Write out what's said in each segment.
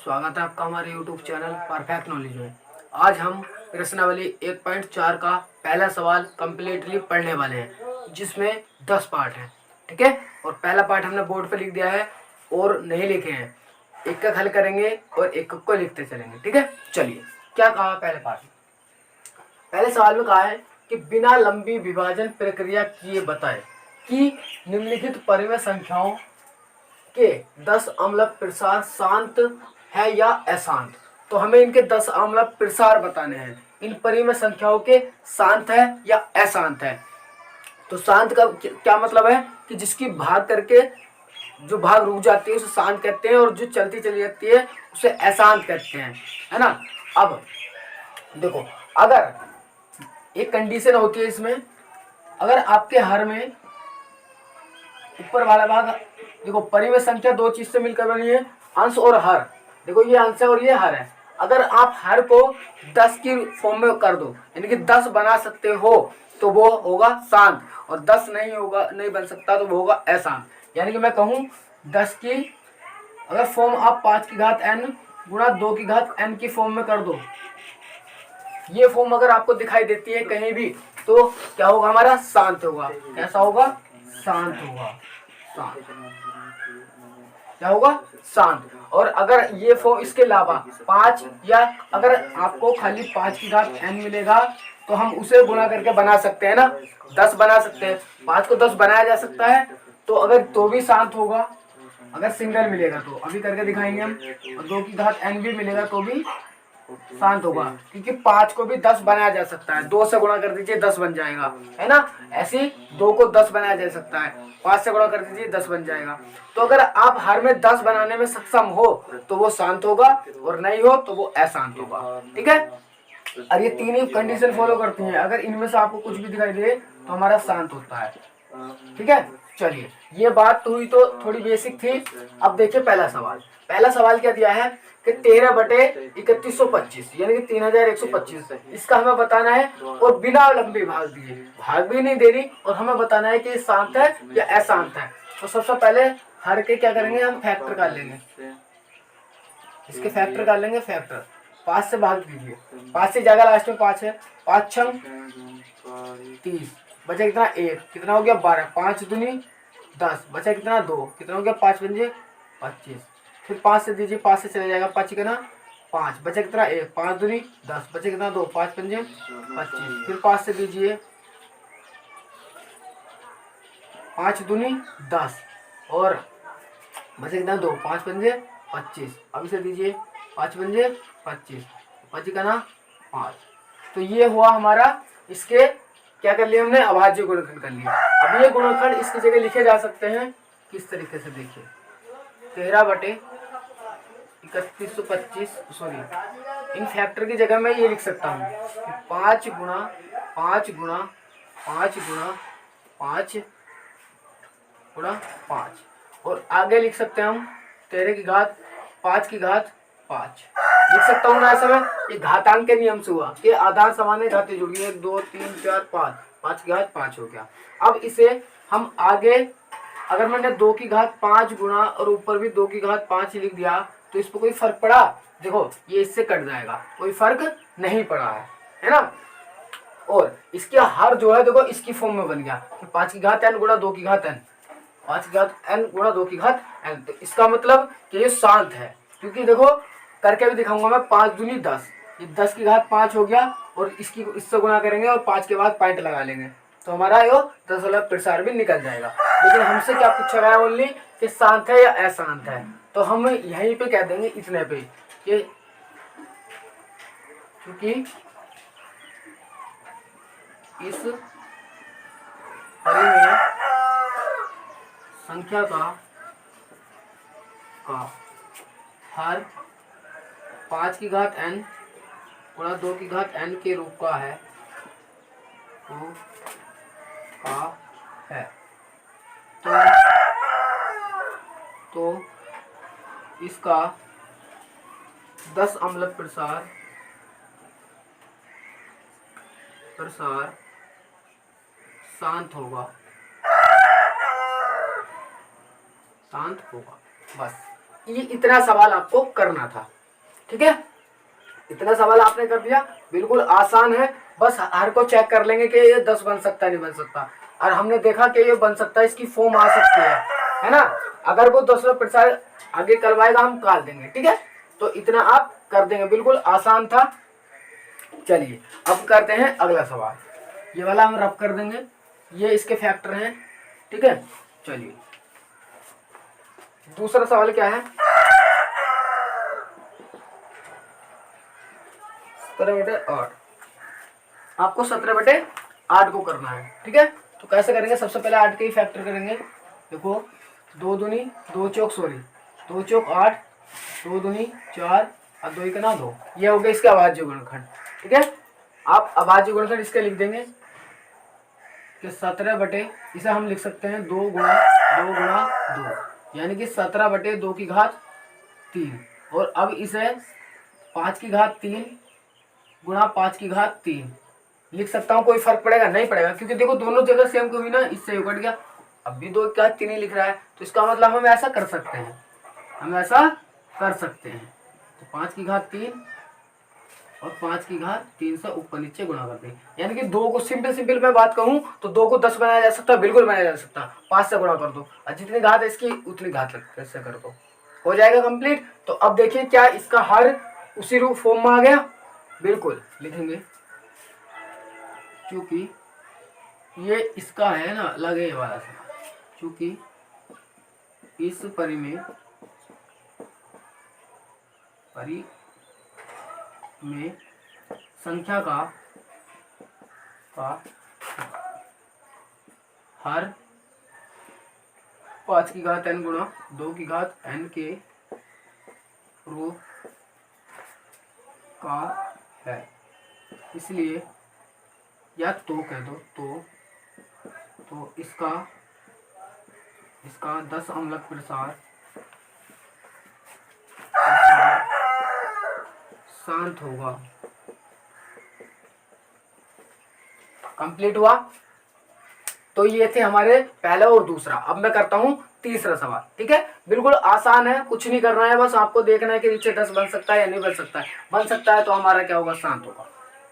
स्वागत है आपका हमारे YouTube चैनल परफेक्ट नॉलेज में। आज हम प्रश्नावली 1.4 का पहला सवाल कम्प्लीटली पढ़ने वाले हैं, जिसमें 10 पार्ट हैं। ठीक है, और पहला पार्ट हमने बोर्ड पे लिख दिया है और नहीं लिखे हैं। एक का हल करेंगे और एक को लिखते चलेंगे। ठीक है, चलिए क्या कहा पहले पार्ट में। पहले सवाल में कहा है कि बिना लंबी विभाजन प्रक्रिया किए बताए कि निम्नलिखित परिमेय संख्याओं के 10 अम्लक प्रसार शांत है या अशांत। तो हमें इनके 10 अम्लक प्रसार बताने हैं। इन परिमेय संख्याओं के शांत है या अशांत है। तो शांत का क्या मतलब है कि जिसकी भाग करके जो भाग रुक जाती है उसे शांत कहते हैं, और जो चलती चली जाती है उसे अशांत कहते हैं, है ना। अब देखो, अगर एक कंडीशन होती है इसमें, अगर आपके हर में ऊपर वाला भाग, देखो परिमेय संख्या दो चीज से मिलकर बनी है, अंश और हर। देखो ये अंश है और ये हर है। अगर आप हर को 10 की फॉर्म में कर दो, यानी कि 10 बना सकते हो, तो वो होगा शांत, और 10 नहीं होगा, नहीं बन सकता तो वो होगा अशांत। यानी कि मैं कहूँ 10 की अगर फॉर्म आप 5 की घात n गुणा 2 की घात n की फॉर्म में कर दो, ये फॉर्म अगर आपको दिखाई देती है कहीं भी, तो क्या होगा, हमारा शांत होगा। कैसा होगा? शांत होगा। शांत क्या होगा? शांत। और अगर ये फॉर्म इसके अलावा 5, या अगर आपको खाली 5 की घात n मिलेगा तो हम उसे गुणा करके बना सकते हैं ना, 10 बना सकते हैं। 5 को 10 बनाया जा सकता है, तो अगर तो भी शांत होगा। अगर सिंगल मिलेगा तो अभी करके दिखाएंगे हम, और 2 की घात n भी मिलेगा तो भी शांत होगा, क्योंकि 5 को भी 10 बनाया जा सकता है। 2 से गुणा कर दीजिए 10 बन जाएगा, है ना। ऐसे 2 को 10 बनाया जा सकता है, 5 से गुणा कर दीजिए 10 बन जाएगा। तो अगर आप हर में 10 बनाने में सक्षम हो तो वो शांत होगा, और नहीं हो तो वो अशांत होगा। ठीक है, और ये तीन ही कंडीशन फॉलो करती हैं। अगर इनमें से आपको कुछ भी दिखाई दे तो हमारा शांत होता है। ठीक है, चलिए ये बात तो हुई, तो थोड़ी बेसिक थी। अब देखिए पहला सवाल। पहला सवाल क्या दिया है कि 13/3125 यानी कि 3125, इसका हमें बताना है, और बिना लंबे भाग दिए, भाग भी नहीं दे रही, और हमें बताना है कि शांत है या अशांत है। तो सबसे पहले हर के क्या करेंगे, हम फैक्टर कर लेंगे। इसके फैक्टर कर लेंगे। फैक्टर 5 से भाग दीजिए, 5 से जाएगा लास्ट में 5 है, 5 छंग 30, बचा कितना 1, कितना हो गया 12, 5 दूनी 10, बचा कितना 2, कितना हो गया 5 पंजे 25। फिर 5 से दीजिए, 5 से चले जाएगा 5 कितना 5, बचा कितना 1, 5 दूनी 10, बचा कितना 2, 5 पंजे 25। फिर 5 से दीजिए, 5 दूनी 10, और बचा कितना 2, 5 पंजे 25। अब इसे दीजिए 5 पंजे 25, 25 का ना 5। तो ये हुआ हमारा, इसके क्या कर लिया हमने, अभाज्य गुणनखंड कर लिया। अब ये गुणनखंड इसकी जगह लिखे जा सकते हैं किस तरीके से, देखिए 13/3125, सॉरी, इन फैक्टर की जगह मैं ये लिख सकता हूँ 5 गुणा 5 गुणा 5 गुणा 5 गुणा 5, और आगे लिख सकते हैं हम 13 की घात 5 की घात 5 लिख सकता हूँ ना। ऐसा में ये घातांक के नियम से हुआ, ये आधार सामान्य घातें जुड़ी, 1 2 3 4 5, 5 की घात 5 हो गया। अब इसे हम आगे, अगर मैंने 2 की घात 5 गुणा और ऊपर भी 2 की घात 5 लिख दिया, तो इस पर कोई फर्क पड़ा? देखो ये इससे कट जाएगा, कोई फर्क नहीं पड़ा है ना। और इसके हर जो है देखो इसकी फॉर्म में बन गया कि 5 की घात n गुणा 2 की घात n, 5 की घात n गुणा 2 की घात n। तो इसका मतलब कि ये शांत है, क्योंकि देखो करके भी दिखाऊंगा मैं, 5 दूनी 10, ये 10 की घात 5 हो गया, और इसकी इससे गुणा करेंगे और 5 के बाद पॉइंट लगा लेंगे, तो हमारा ये 10 वाला प्रसार भी निकल जाएगा। लेकिन हमसे क्या पूछा गया ओनली कि शांत है या अशांत है, तो हम यहीं पे कह देंगे इतने पे कि क्योंकि इस परिमेय संख्या का हर 5 की घात n गुणा 2 की घात n के रूप का है, तो इसका 10 अम्लक प्रसार शांत होगा, बस ये इतना सवाल आपको करना था। ठीक है, इतना सवाल आपने कर दिया, बिल्कुल आसान है। बस हर को चेक कर लेंगे कि ये 10 बन सकता है नहीं बन सकता, और हमने देखा कि ये बन सकता है, इसकी फॉर्म आ सकती है ना। अगर वो 10% आगे करवाएगा हम निकाल देंगे। ठीक है, तो इतना आप कर देंगे, बिल्कुल आसान था। चलिए अब करते हैं अगला सवाल, ये वाला हम रफ कर देंगे, ये इसके फैक्टर हैं। ठीक है, चलिए दूसरा सवाल क्या है, 17/8, आपको 17/8 को करना है। ठीक है, तो कैसे करेंगे, सबसे पहले 8 के ही फैक्टर करेंगे। देखो 2 दूनी 2 चौक 8, 2 दूनी 4 और 2 का 2, ये हो गया इसके अभाज्य गुणनखंड। ठीक है, आप अभाज्य गुणनखंड इसके लिख देंगे कि 17 इसे हम लिख सकते हैं 2 गुणा 2, यानी कि 17/2 की घात 3। और अब इसे 5 की घात 3 गुणा 5 की घात 3 लिख सकता हूँ। कोई फर्क पड़ेगा नहीं पड़ेगा, क्योंकि देखो दोनों जगह सेम को हुई ना, इससे कट गया। अब भी 2 की घात 3 ही लिख रहा है, तो इसका मतलब हम ऐसा कर सकते हैं, तो 5 की घात 3 और 5 की घात 3 से ऊपर नीचे गुणा कर दें। यानी कि 2 को सिंपल मैं बात कहूँ तो 2 को 10 बनाया जा सकता है, बिल्कुल बनाया जा सकता है। 5 से गुणा कर दो और जितनी घात है इसकी उतनी घात कैसे कर दो, हो जाएगा कंप्लीट। तो अब देखिए क्या इसका हर उसी रूप फॉर्म में आ गया, बिल्कुल लिखेंगे, क्योंकि ये इसका है ना अलग है ये वाला सा, क्योंकि इस परिमेय संख्या का हर 5 की घात n गुणा 2 की घात n के रूप का है, इसलिए या तो कह दो तो इसका 10 अम्लक प्रसार शांत होगा। कंप्लीट हुआ। तो ये थे हमारे पहला और दूसरा। अब मैं करता हूं तीसरा सवाल। ठीक है, बिल्कुल आसान है, कुछ नहीं करना है, बस आपको देखना है कि नीचे 10 बन सकता है या नहीं बन सकता है। बन सकता है तो हमारा क्या होगा, शांत होगा।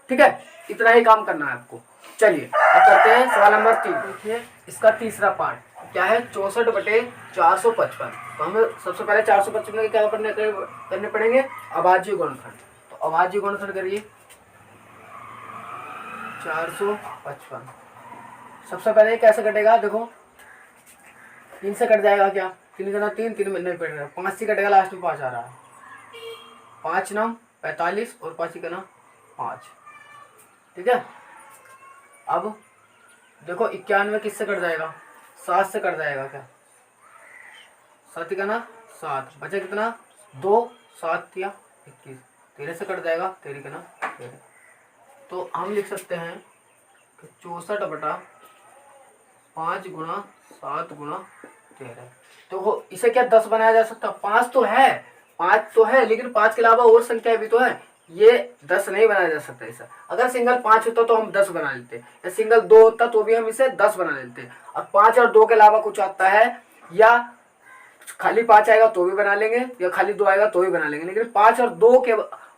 ठीक है, इतना ही काम करना है आपको। चलिए अब करते हैं सवाल नंबर 3। देखिए इसका तीसरा पार्ट क्या है, 64/455। तो हमें सबसे पहले 455 के क्या करने पड़ेंगे, अभाज्य गुणनखंड। तो अभाज्य गुणनखंड करिए 455। सबसे पहले कैसे कटेगा, देखो 3 से कट जाएगा क्या, 3 का 3 में नहीं पड़ेगा, 5 से कटेगा, लास्ट में 5 आ रहा है, 5 9 45 और 5 का 5। ठीक है, अब देखो 91 किससे कट जाएगा, 7 से कट जाएगा क्या, 7 का 7, बचा कितना 2, 7 या 21, 13 से कट जाएगा, 13 का 13। तो हम लिख सकते हैं कि 64/5 गुणा 7 गुणा 13। तो इसे क्या 10 बनाया जा सकता, 5 तो है, लेकिन 5 के अलावा और संख्या भी तो है, ये 10 नहीं बनाया जा सकता इसे। अगर सिंगल 5 होता तो हम 10 बना लेते, या सिंगल 2 होता तो भी हम इसे 10 बना लेते। अब 5 और 2 के अलावा कुछ आता है, या खाली 5 आएगा तो भी बना लेंगे, या खाली 2 आएगा तो भी बना लेंगे, लेकिन 5 और 2 के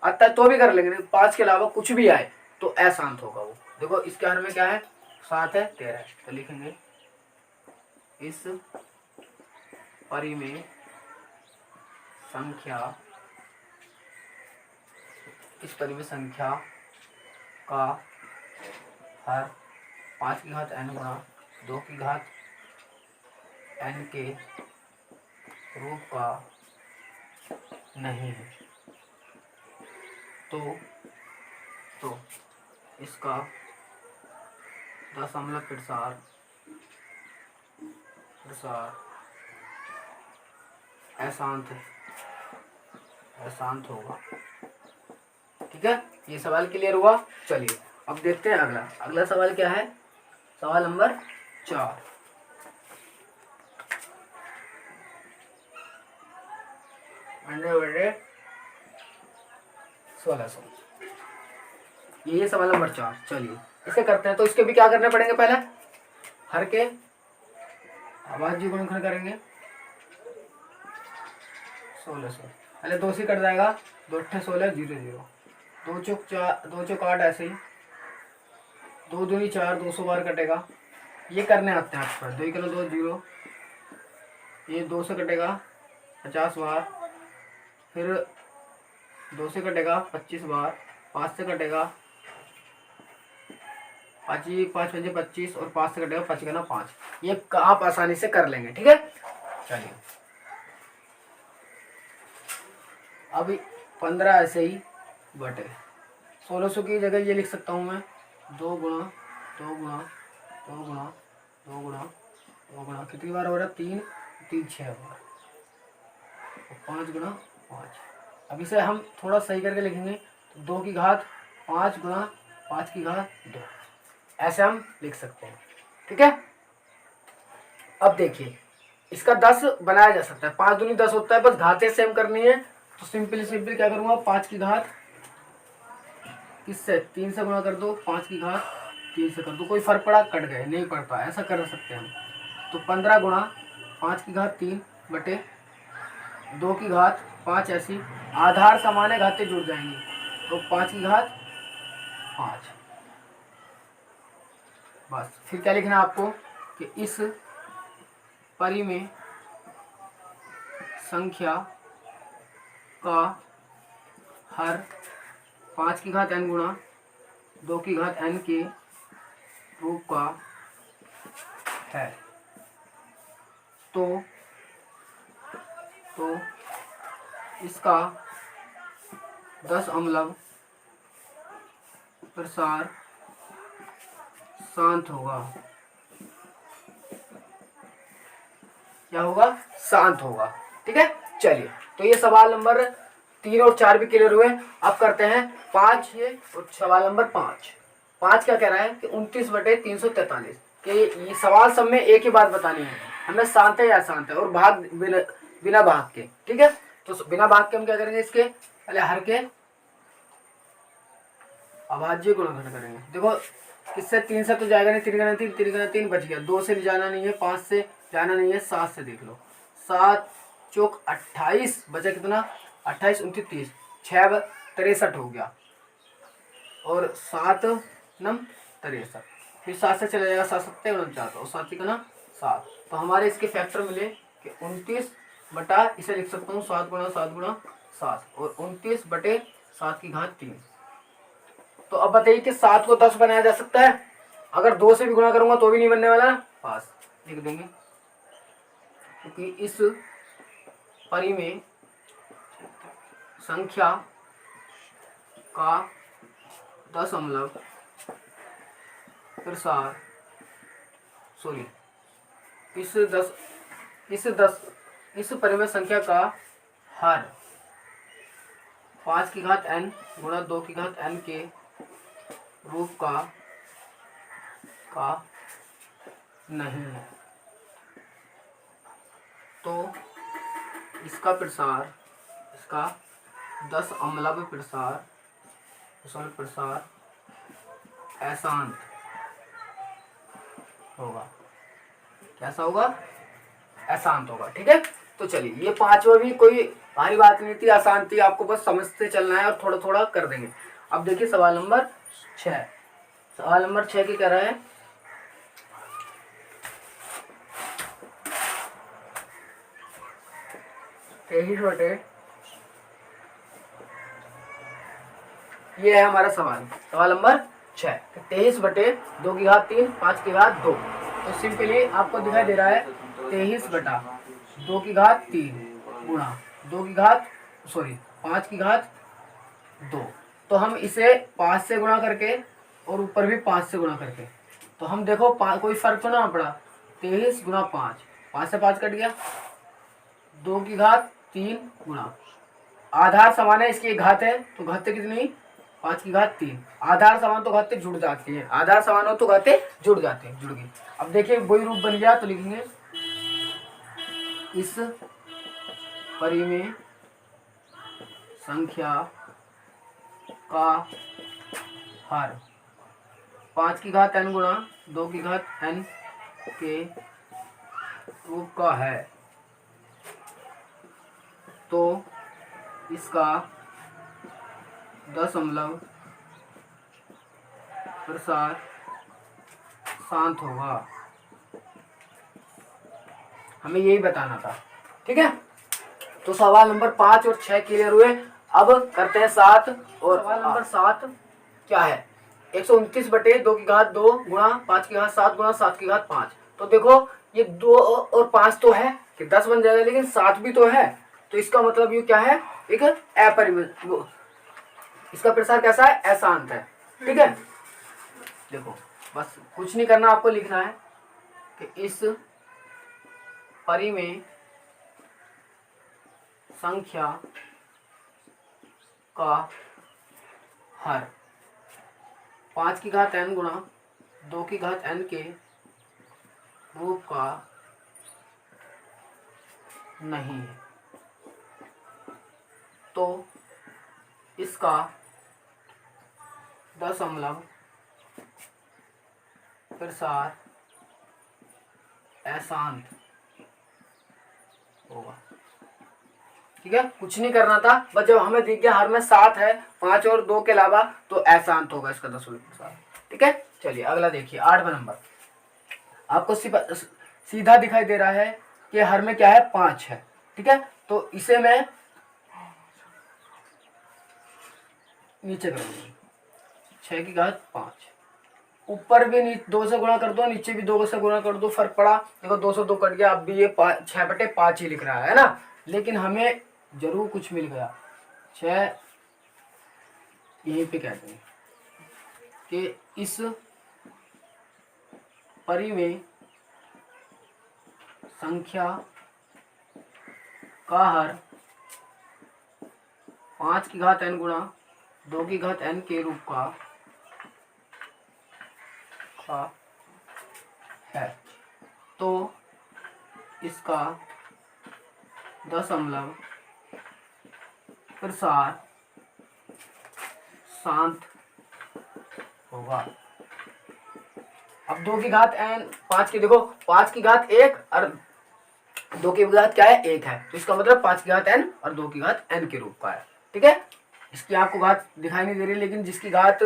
आता है तो भी कर लेंगे, लेकिन 5 के अलावा कुछ भी आए तो अशांत होगा वो। देखो इसके हर में क्या है, 7 है, 13 है, तो लिखेंगे इस परिमेय संख्या का हर 5 की घात n गुणा 2 की घात n के रूप का नहीं है, तो इसका दशमलव प्रसार अशांत होगा। ठीक है, ये सवाल क्लियर हुआ। चलिए अब देखते हैं अगला सवाल क्या है, सवाल नंबर 4। बड़े 1600, ये सवाल नंबर 4। चलिए इसे करते हैं। तो इसके भी क्या करने पड़ेंगे, पहले हर के अभाज्य गुणनखंड करेंगे 1600। पहले 2 से कट जाएगा, 2 अट्ठे 16, 0 0, 2 चौक 4, 2 चौक 8, ऐसे ही 2 दूनी 4, 200 बार कटेगा। ये करने आते हैं आपको, 2 किलो 2 0, ये 2 से कटेगा 50 बार, फिर 2 से कटेगा 25 बार, 5 से कटेगा 5 5 5 25, और 5 से कटेगा 5 का 5। ये आप आसानी से कर लेंगे, ठीक है। चलिए अभी 15 ऐसे ही बटे 1600 की जगह ये लिख सकता हूँ मैं, 2 गुणा 2 गुणा 2 गुणा 2 गुणा 2 गुणा, कितनी बार हो रहा है, 3 3 6 बार, 5 गुणा 5। अब इसे हम थोड़ा सही करके लिखेंगे, तो 2 की घात 5 गुणा 5 की घात 2, ऐसे हम लिख सकते हैं, ठीक है। अब देखिए इसका 10 बनाया जा सकता है, 5 दूनी 10 होता है, बस घातें सेम करनी है। तो सिंपली क्या करूँगा, 5 की घात किससे 3 से गुणा कर दो, 5 की घात 3 से कर दो, कोई फर्क पड़ा, कट गए, नहीं पड़ता, ऐसा कर सकते हैं हम। तो 15 गुणा 5 की घात 3 बटे 2 की घात 5, ऐसी आधार समान है, घातें जुड़ जाएंगी, तो 5 की घात 5। बस फिर क्या लिखना है आपको कि इस परिमेय संख्या का हर 5 की घात n गुणा 2 की घात n के रूप का है। तो इसका 10 अम्लव प्रसार शांत होगा। क्या होगा, शांत होगा, ठीक है। चलिए तो ये सवाल नंबर 3 और 4 भी क्लियर हुए। अब करते हैं 5 और सवाल नंबर 5 क्या कह रहा है कि 29/343 के ये सवाल सब में एक ही बात बतानी है हमें, शांत है या अशांत है, और भाग बिना भाग के, ठीक है। तो बिना भाग के हम क्या करेंगे, इसके पहले हर के अभाज्य गुणनखंड करेंगे। देखो किससे, 3 से तो जाएगा नहीं, 3 गुना 3, 3 गुना 3 बच गया, 2 से जाना नहीं है, 5 से जाना नहीं है, 7 से देख लो, 7 चौक 28 बचा कितना, 28 29 30, 6 63 हो गया, और 7 9 63, फिर 7 से चला जाएगा, 7 7 49, और 7 का 7। तो हमारे इसके फैक्टर मिले कि 29 बटा, इसे लिख सकता हूँ 7 गुणा 7 गुणा 7, और 29 बटे 7 की घात 3। तो अब बताइए कि 7 को 10 बनाया जा सकता है, अगर 2 से भी गुणा करूंगा तो भी नहीं बनने वाला, पास लिख देंगे, क्योंकि इस परिमेय संख्या का 10 अम्लव प्रसार इस परिमेय संख्या का हर 5 की घात n गुणा 2 की घात n के रूप का नहीं है। तो इसका 10 अम्लव प्रसार अशांत होगा। कैसा होगा, अशांत होगा, ठीक है। तो चलिए ये 5वां भी कोई भारी बात नहीं थी, आसान थी, आपको बस समझते चलना है और थोड़ा थोड़ा कर देंगे। अब देखिए सवाल नंबर 6, सवाल नंबर 6 की कह रहा है 23 बटे, ये है हमारा सवाल नंबर 6, 23 बटे 2 की घात 3 5 की घात 2। तो सिंपली आपको दिखाई दे रहा है 23 बटा 2 की घात 3 गुणा 5 की घात 2। तो हम इसे 5 से गुणा करके और ऊपर भी 5 से गुणा करके, तो हम देखो कोई फर्क तो ना पड़ा, 23 गुणा 5 से 5 कट गया, 2 की घात 3 गुणा, आधार समान है, इसकी एक घात है, तो घातें कितनी, 5 की घात 3, आधार समान तो घातें जुड़ जाती है, आधार समान हो तो घातें जुड़ जाती है, जुड़ गई। अब देखिए वही रूप बन गया, तो लिखेंगे इस परिमेय संख्या का हर 5 की घात n गुणा 2 की घात n के रूप का है। तो इसका दशमलव प्रसार शांत होगा। हमें यही बताना था। ठीक है, तो सवाल नंबर 5 और 6 क्लियर हुए। अब करते हैं 7 और सवाल नंबर 7 क्या है, 129 बटे 2 की घात 2 गुणा 5 की घात 7 गुणा 7 की घात 5। तो देखो ये 2 और 5 तो है कि 10 बन जाएगा, लेकिन 7 भी तो है। तो इसका मतलब ये क्या है, एक अपरिमेय, इसका प्रसार कैसा है, अशांत है। ठीक है, देखो बस कुछ नहीं करना, आपको लिखना है कि इस परिमेय संख्या का हर 5 की घात n गुणा 2 की घात n के रूप का नहीं है। तो इसका दशमलव प्रसार अशांत होगा। ठीक है, कुछ नहीं करना था, बस जब हमें दिख गया हर में 7 है, 5 और 2 के अलावा, तो अशांत होगा इसका दशमलव प्रसार। ठीक है, चलिए अगला देखिए 8वां नंबर। आपको सीधा दिखाई दे रहा है कि हर में क्या है, 5 है। ठीक है, तो इसे मैं नीचे कर दूंगा, 6 की घात 5। ऊपर भी 2 से गुणा कर दो, नीचे भी 2 से गुणा कर दो, फर्क पड़ा, देखो 2 से 2 कट गया। अब भी ये 6 बटे 5 ही लिख रहा है ना, लेकिन हमें जरूर कुछ मिल गया। 6 यहीं पे कहते हैं कि इस परिमेय संख्या का हर 5 की घात n गुणा 2 की घात n के रूप का है। तो इसका दशमलव प्रसार शांत होगा। अब 2 की घात n 5 की, देखो 5 की घात 1 और 2 की घात क्या है, 1 है। तो इसका मतलब 5 की घात n और 2 की घात n के रूप का है। ठीक है, इसकी आपको घात दिखाई नहीं दे रही, लेकिन जिसकी घात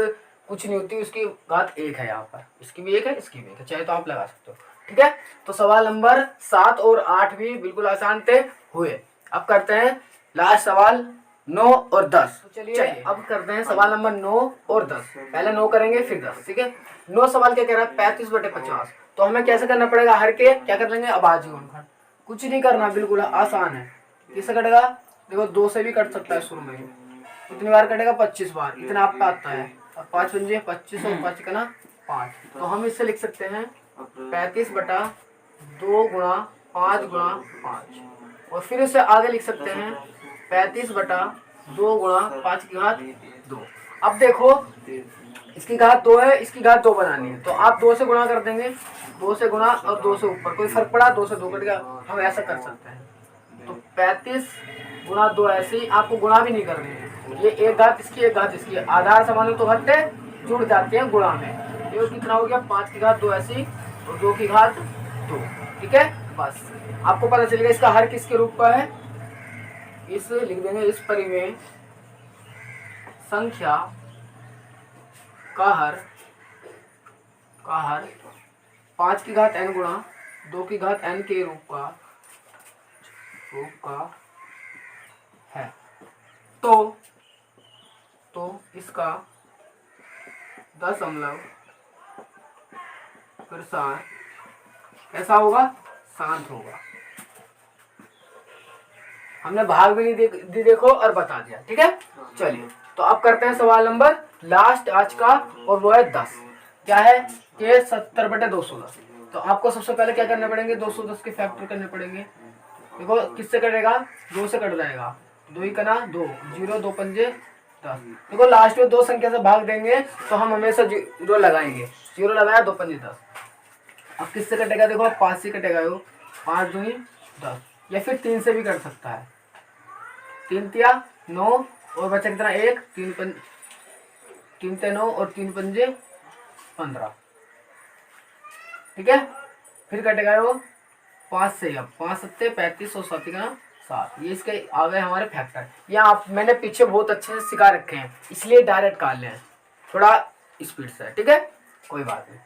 कुछ नहीं होती उसकी घात 1 है। यहाँ पर इसकी भी 1 है, इसकी भी 1 है, चाहे तो आप लगा सकते हो। ठीक है, तो सवाल नंबर 7 और 8 भी बिल्कुल आसान थे हुए। अब करते हैं लास्ट सवाल 9 और 10। तो चलिए अब करते हैं सवाल नंबर 9 और 10। पहले 9 करेंगे फिर 10। ठीक है, 9 सवाल क्या कह रहा है, 35 बटे 50। तो हमें कैसे करना पड़ेगा, हर के क्या कर लेंगे, अभाज्य गुणनखंड। कुछ नहीं करना, बिल्कुल आसान है। किससे कटेगा, देखो 2 से भी कट सकता है शुरू में। कितनी बार कटेगा, 25 बार, इतना आपका आता है। और 5 पंजे 25 और 5 का ना 5। तो हम इससे लिख सकते हैं 35 बटा 2 गुणा 5 गुणा 5। और फिर इससे आगे लिख सकते हैं 35 बटा 2 गुणा 5 की घात 2। अब देखो इसकी घात 2 है, इसकी घात 2 बनानी है, तो आप 2 से गुणा कर देंगे, 2 से गुणा और 2 से ऊपर, कोई फर्क पड़ा, 2 से 2 कट गया। हम ऐसा कर सकते हैं, तो 35 गुणा 2, ऐसे ही आपको गुणा भी नहीं करनी है। ये एक घात इसकी एक घात इसकी, आधार समान तो घटते जुड़ जाते हैं गुणा में। ये कितना हो गया, 5 की घात 2 ऐसी और 2 की घात 2। ठीक है, बस आपको पता चलेगा इसका हर किसके रूप का है। इस लिख देंगे, इस परिमेय संख्या का हर 5 की घात n गुणा 2 की घात n के रूप का है। तो इसका दशमलव प्रसार कैसा होगा, शांत होगा। हमने भाग भी नहीं देखो और बता दिया। ठीक है, चलिए तो अब करते हैं सवाल नंबर लास्ट आज का, और वो है 10। क्या है कि 70 बटे 210। तो आपको सबसे पहले क्या करने पड़ेंगे, 210 के फैक्टर करने पड़ेंगे। देखो किससे कटेगा, 2 से कट जाएगा, 2 ही कना 2, 0 2 पंजे 10। देखो लास्ट में 2 संख्या से भाग देंगे तो हम हमेशा 0 लगाएंगे, 0 लगाया 2 पंजे 10। अब किससे कटेगा, देखो 5 से कटेगा, 5 दूनी 10, या फिर 3 से भी कट सकता है, 3 तिया 9 और बचा कितना 1, 3 ते 9 और 3 पंजे 15। ठीक है, फिर कटेगा वो 5 से, अब 5 सत्ते 35 और 7 का 7। ये इसके आ गए हमारे फैक्टर। यहाँ आप मैंने पीछे बहुत अच्छे से सिखा रखे हैं, इसलिए डायरेक्ट कर लें थोड़ा स्पीड से, ठीक है, कोई बात नहीं,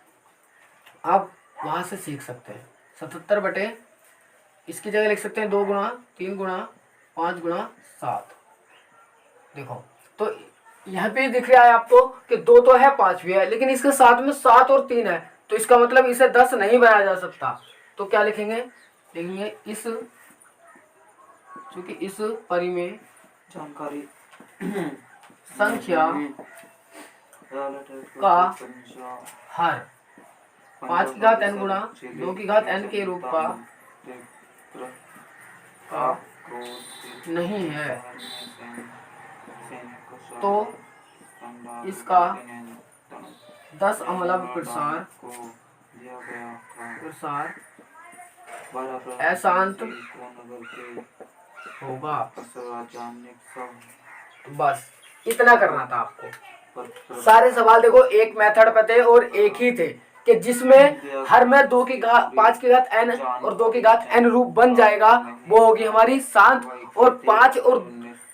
आप वहाँ से सीख सकते हैं। 77 बटे, इसकी जगह लिख सकते हैं 2 गुणा 3 गुणा 5 गुणा 7। देखो तो यहाँ पे दिख रहा है आपको कि 2 तो है 5 भी है, लेकिन इसके साथ में 7 और 3 है, तो इसका मतलब इसे 10 नहीं बनाया जा सकता। तो क्या लिखेंगे, लिखेंगे इस, क्योंकि इस परिमेय जानकारी संख्या का हर 5 की घात n गुणा 2 की घात n के रूप का नहीं है, तो इसका 10 अमलग प्रसार अशांत होगा। बस इतना करना था आपको। सारे सवाल देखो एक मेथड पे थे और एक ही थे कि जिसमें हर में 2 की घात 5 की घात n और 2 की घात n रूप बन जाएगा, वो होगी हमारी शांत। और 5 और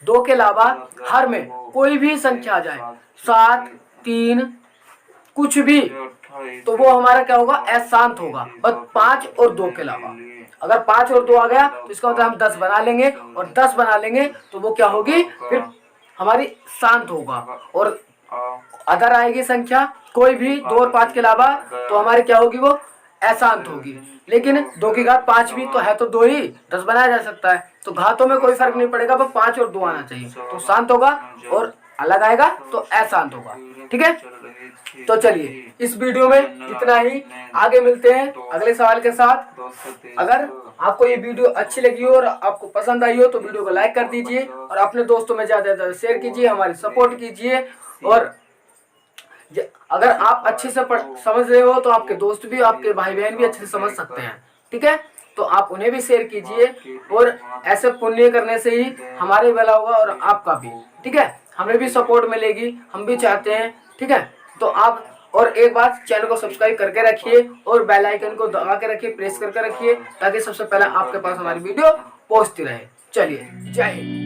2 के अलावा हर में कोई भी संख्या आ जाए, 7 3 कुछ भी, तो वो हमारा क्या होगा, अशांत होगा। बस 5 और 2 के अलावा, अगर 5 और 2 आ गया तो इसका मतलब हम 10 बना लेंगे, और 10 बना लेंगे तो वो क्या होगी, फिर हमारी शांत होगा। और अगर आएगी संख्या कोई भी 2 और 5 के अलावा, तो हमारी क्या होगी, वो अशांत होगी। लेकिन 2 की घात 5 भी तो है, तो 2 ही 10 बनाया जा सकता है, तो घातों में कोई फर्क नहीं पड़ेगा, बस 5 और 2 आना चाहिए, तो शांत होगा। और अलग आएगा तो अशांत होगा, ठीक है। तो चलिए इस वीडियो में इतना ही, आगे मिलते हैं अगले सवाल के साथ। अगर आपको ये वीडियो अच्छी लगी हो और आपको पसंद आई हो तो वीडियो को लाइक कर दीजिए और अपने दोस्तों में ज्यादा से ज्यादा शेयर कीजिए, हमारी सपोर्ट कीजिए। और अगर आप अच्छे से समझ रहे हो तो आपके दोस्त भी, आपके भाई बहन भी अच्छे से समझ सकते हैं, ठीक है, तो आप उन्हें भी शेयर कीजिए। और ऐसे पुण्य करने से ही हमारे भला होगा और आपका भी, ठीक है, हमें भी सपोर्ट मिलेगी, हम भी चाहते हैं, ठीक है। तो आप और एक बार चैनल को सब्सक्राइब करके रखिए और बेल आइकन को दबा के रखिए, प्रेस करके रखिए, ताकि सबसे पहले आपके पास हमारी वीडियो पहुंचती रहे। चलिए, जय हिंद।